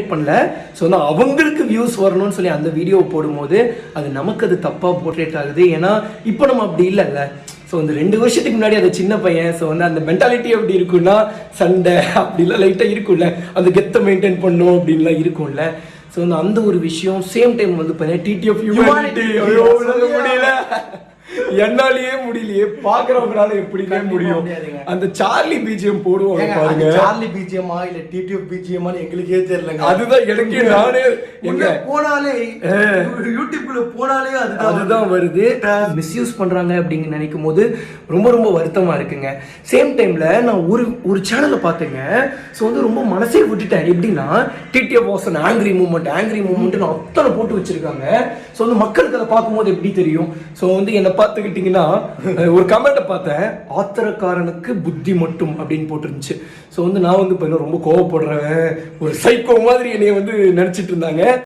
Dominate பண்ணல. So வந்து அவங்களுக்கு வியூஸ் வரணும்னு சொல்லி அந்த வீடியோ போடும்போது அது நமக்கு அது தப்பாக போர்ட்ரேட் ஆகுது. ஏன்னா இப்போ நம்ம அப்படி இல்லைல்ல. ஸோ வந்து 2 வருஷத்துக்கு முன்னாடி அது சின்ன பையன். ஸோ வந்து அந்த மென்டாலிட்டி எப்படி இருக்குன்னா சண்டை அப்படிலாம் லைட்டாக இருக்கும்ல, அந்த கெத்தை மெயின்டைன் பண்ணும் அப்படின்லாம் இருக்கும்ல. ஸோ வந்து அந்த ஒரு விஷயம் சேம் டைம் வந்து பார்த்தீங்கன்னா TTF Humanity முடியல, என்னாலேயே முடியலையே, பாக்குறவங்களால எப்படிமே முடியும். அந்த சார்லி பிஜிஎம் போடுவாங்க பாருங்க, சார்லி பிஜிஎம்மா இல்ல டிடிஎஃப் பிஜிஎம்மா எங்களுக்கே தெரியலங்க. அதுதான் எனக்கு நானே எங்க போனாலே யூடியூப்ல போனாலே அதுதான் வருது. மிஸ்யூஸ் பண்றாங்க அப்படின்னு நினைக்கும் போது ரொம்ப ரொம்ப வருத்தமா இருக்குங்க. சேம் டைம்ல நான் ஒரு சேனலை பார்த்தேங்க. ஸோ வந்து ரொம்ப மனசே விட்டுட்டேன். எப்படின்னா TTF Vasan ஆங்கிரி மூமெண்ட் அத்தனை போட்டு வச்சிருக்காங்க. ஸோ வந்து மக்களுக்கு அதை பார்க்கும்போது எப்படி தெரியும்? ஸோ வந்து என்னை பார்த்துக்கிட்டிங்கன்னா ஒரு கமெண்ட்டை பார்த்தேன், ஆத்திரக்காரனுக்கு புத்தி மட்டும் அப்படின்னு போட்டுருந்துச்சு. ஸோ வந்து நான் வந்து இப்போ ரொம்ப கோவப்படுறேன், ஒரு சைக்கோ மாதிரி என்னைய வந்து நினச்சிட்டு இருந்தாங்க.